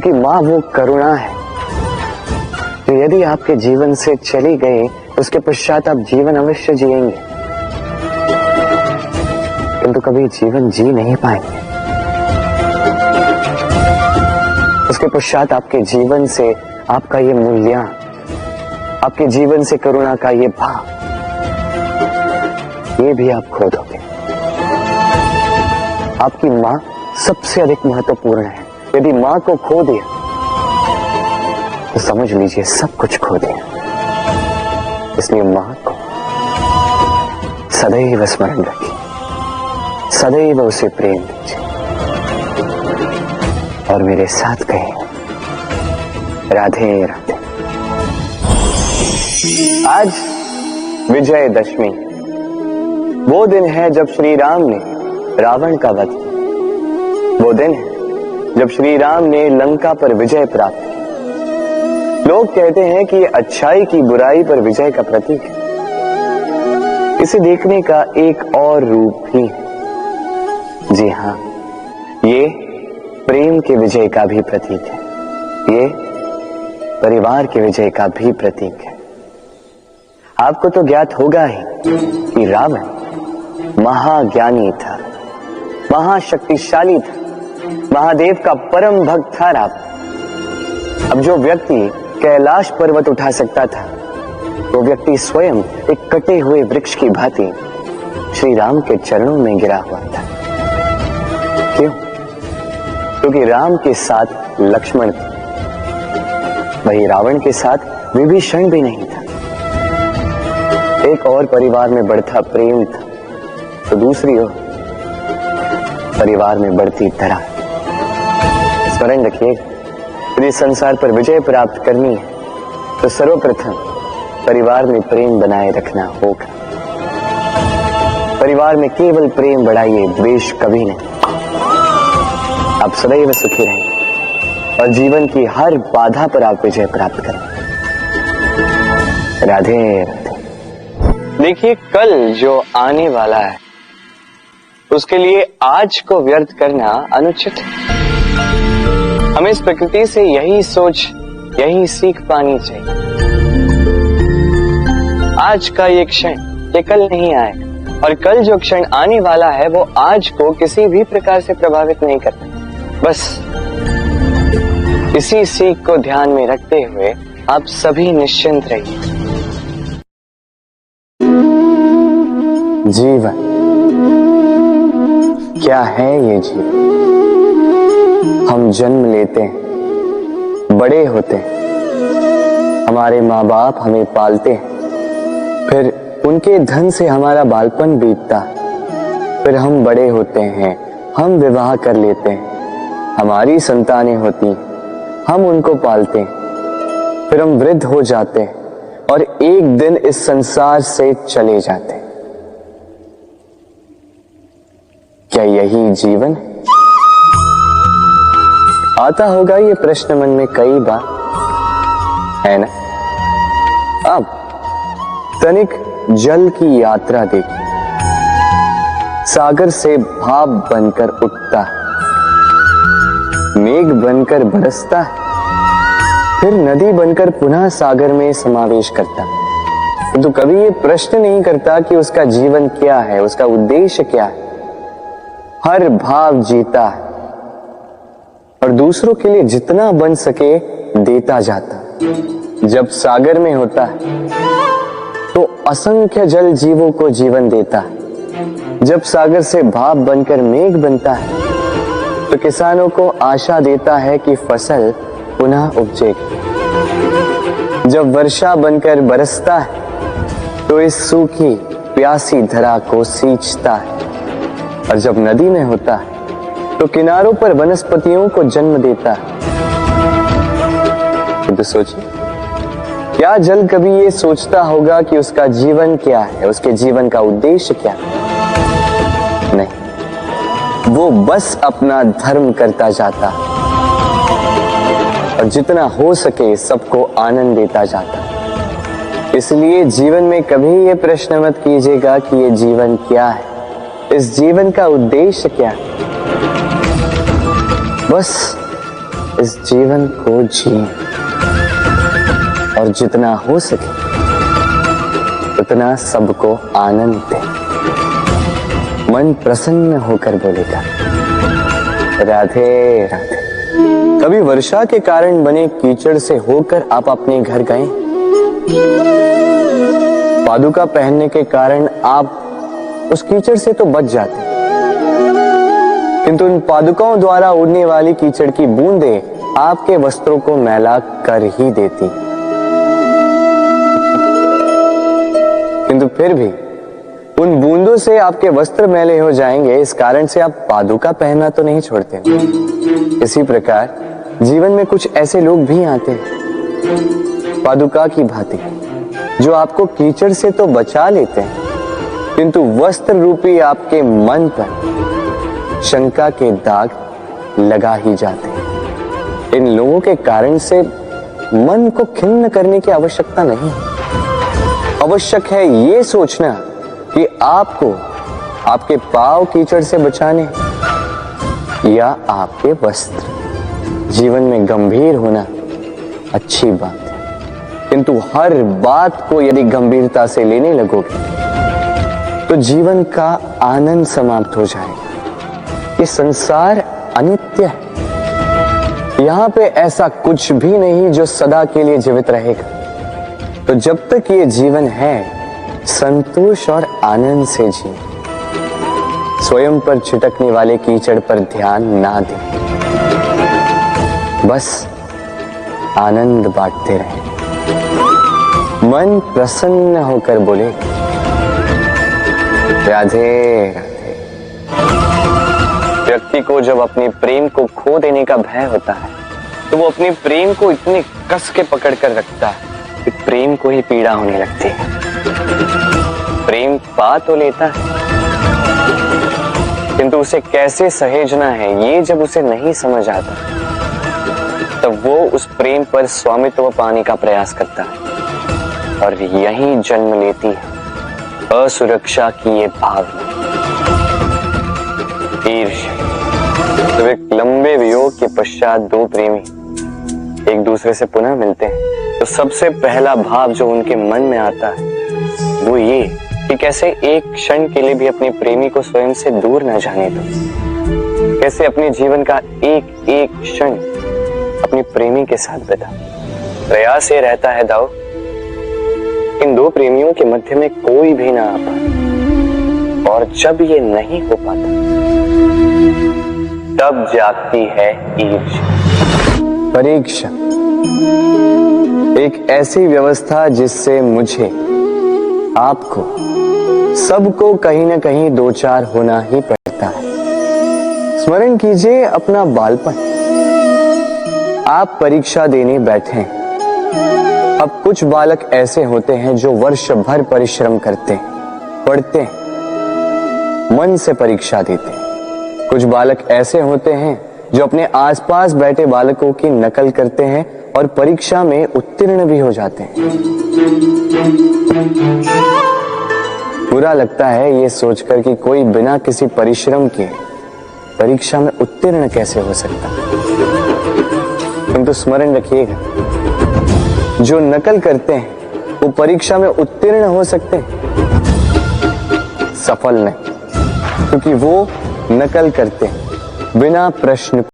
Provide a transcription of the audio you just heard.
क्योंकि माँ वो करुणा है जो यदि आपके जीवन से चली गई उसके पश्चात आप जीवन अवश्य जिएंगे, किंतु कभी जीवन जी नहीं पाएंगे। उसके पश्चात आपके जीवन से आपका ये मूल्य, आपके जीवन से करुणा का ये भाव, ये भी आप खो दोगे। आपकी मां सबसे अधिक महत्वपूर्ण है। यदि मां को खो दिया तो समझ लीजिए सब कुछ खो दिया। इसलिए मां को सदैव स्मरण रखिए, सदैव उसे प्रेम दीजिए और मेरे साथ कहें राधे राधे। आज विजयदशमी, वो दिन है जब श्री राम ने रावण का वध किया। वो दिन है जब श्री राम ने लंका पर विजय प्राप्त की। लोग कहते हैं कि ये अच्छाई की बुराई पर विजय का प्रतीक है। इसे देखने का एक और रूप भी है। जी हाँ, ये प्रेम के विजय का भी प्रतीक है, ये परिवार के विजय का भी प्रतीक है। आपको तो ज्ञात होगा ही कि रावण महाज्ञानी था, महाशक्तिशाली था, महादेव का परम भक्त था रावण। अब जो व्यक्ति कैलाश पर्वत उठा सकता था, वो व्यक्ति स्वयं एक कटे हुए वृक्ष की भांति श्री राम के चरणों में गिरा हुआ था। क्यों? क्योंकि राम के साथ लक्ष्मण था, वही रावण के साथ विभीषण भी नहीं था। एक और परिवार में बढ़ता प्रेम था, तो दूसरी ओर परिवार में बढ़ती दरार। स्मरण रखिए, यदि संसार पर विजय प्राप्त करनी है तो सर्वप्रथम परिवार में प्रेम बनाए रखना होगा। परिवार में केवल प्रेम बढ़ाइए, द्वेष कभी नहीं। आप सदैव सुखी रहें और जीवन की हर बाधा पर आप विजय प्राप्त करें। राधे राधे। देखिए, कल जो आने वाला है उसके लिए आज को व्यर्थ करना अनुचित है। हमें इस प्रकृति से यही सोच, यही सीख पानी चाहिए। आज का ये क्षण ये कल नहीं आएगा, और कल जो क्षण आने वाला है वो आज को किसी भी प्रकार से प्रभावित नहीं करता। बस इसी सीख को ध्यान में रखते हुए आप सभी निश्चिंत रहिए। जीवन क्या है? ये जीवन, हम जन्म लेते हैं, बड़े होते हैं, हमारे माँ बाप हमें पालते हैं, फिर उनके धन से हमारा बालपन बीतता, फिर हम बड़े होते हैं, हम विवाह कर लेते हैं, हमारी संतानें होती हैं, हम उनको पालते हैं, फिर हम वृद्ध हो जाते हैं और एक दिन इस संसार से चले जाते हैं। क्या यही जीवन है? आता होगा ये प्रश्न मन में कई बार, है ना? अब तनिक जल की यात्रा देखिए। सागर से भाप बनकर उठता है, मेघ बनकर बरसता है, फिर नदी बनकर पुनः सागर में समावेश करता है। तो कभी ये प्रश्न नहीं करता कि उसका जीवन क्या है, उसका उद्देश्य क्या है। हर भाव जीता है और दूसरों के लिए जितना बन सके देता जाता। जब सागर में होता है तो असंख्य जल जीवों को जीवन देता है। जब सागर से भाप बनकर मेघ बनता है तो किसानों को आशा देता है कि फसल पुनः उपजेगी। जब वर्षा बनकर बरसता है तो इस सूखी प्यासी धरा को सींचता है। और जब नदी में होता है तो किनारों पर वनस्पतियों को जन्म देता है। तो सोचिए, क्या जल कभी ये सोचता होगा कि उसका जीवन क्या है, उसके जीवन का उद्देश्य क्या है? नहीं, वो बस अपना धर्म करता जाता है और जितना हो सके सबको आनंद देता जाता है। इसलिए जीवन में कभी ये प्रश्न मत कीजिएगा कि ये जीवन क्या है, इस जीवन का उद्देश्य क्या है। बस इस जीवन को जिए और जितना हो सके उतना सबको आनंद दे। मन प्रसन्न होकर बोलेगा राधे राधे। कभी वर्षा के कारण बने कीचड़ से होकर आप अपने घर गए? पादुका पहनने के कारण आप उस कीचड़ से तो बच जाते, किंतु उन पादुकाओं द्वारा उड़ने वाली कीचड़ की बूंदें आपके वस्त्रों को मैला कर ही देती। किंतु फिर भी उन बूंदों से आपके वस्त्र मैले हो जाएंगे, इस कारण से आप पादुका पहनना तो नहीं छोड़ते। इसी प्रकार जीवन में कुछ ऐसे लोग भी आते हैं पादुका की भांति, जो आपको कीचड़ से तो बचा लेते हैं, किंतु वस्त्र रूपी आपके मन पर शंका के दाग लगा ही जाते हैं। इन लोगों के कारण से मन को खिन्न करने की आवश्यकता नहीं है। आवश्यक है ये सोचना कि आपको आपके पांव कीचड़ से बचाने या आपके वस्त्र। जीवन में गंभीर होना अच्छी बात है, किंतु हर बात को यदि गंभीरता से लेने लगोगे तो जीवन का आनंद समाप्त हो जाएगा। ये संसार अनित्य है, यहां पे ऐसा कुछ भी नहीं जो सदा के लिए जीवित रहेगा। तो जब तक ये जीवन है, संतोष और आनंद से जिए। स्वयं पर छिटकने वाले कीचड़ पर ध्यान ना दें, बस आनंद बांटते रहें। मन प्रसन्न होकर बोले राधे राधे। व्यक्ति को जब अपने प्रेम को खो देने का भय होता है तो वो अपने प्रेम को इतने कस के पकड़ कर रखता है कि प्रेम को ही पीड़ा होने लगती है। प्रेम पा तो लेता है, किंतु उसे कैसे सहेजना है ये जब उसे नहीं समझ आता, तब वो उस प्रेम पर स्वामित्व पाने का प्रयास करता है और यहीं जन्म लेती है असुरक्षा की ये भावना, ईर्ष्या। जब एक लंबे वियोग के पश्चात दो प्रेमी एक दूसरे से पुनः मिलते हैं तो सबसे पहला भाव जो उनके मन में आता है वो ये कि कैसे एक क्षण के लिए भी अपने प्रेमी को स्वयं से दूर न जाने दो, कैसे अपने जीवन का एक एक क्षण अपने प्रेमी के साथ बिता। प्रयास ये रहता है दाऊ, इन दो प्रेमियों के मध्य में कोई भी ना आ पाए, और जब ये नहीं हो पाता तब जागती है ईर्ष्या, परीक्षा। एक ऐसी व्यवस्था जिससे मुझे, आपको, सबको कहीं ना कहीं दो चार होना ही पड़ता है। स्मरण कीजिए अपना बालपन। आप परीक्षा देने बैठे हैं। अब कुछ बालक ऐसे होते हैं जो वर्ष भर परिश्रम करते हैं, पढ़ते हैं, मन से परीक्षा देते हैं। कुछ बालक ऐसे होते हैं जो अपने आसपास बैठे बालकों की नकल करते हैं और परीक्षा में उत्तीर्ण भी हो जाते हैं। बुरा लगता है ये सोचकर कि कोई बिना किसी परिश्रम के परीक्षा में उत्तीर्ण कैसे हो सकता है। किंतु स्मरण रखिएगा, जो नकल करते हैं वो परीक्षा में उत्तीर्ण हो सकते हैं, सफल नहीं, क्योंकि वो नकल करते हैं बिना प्रश्न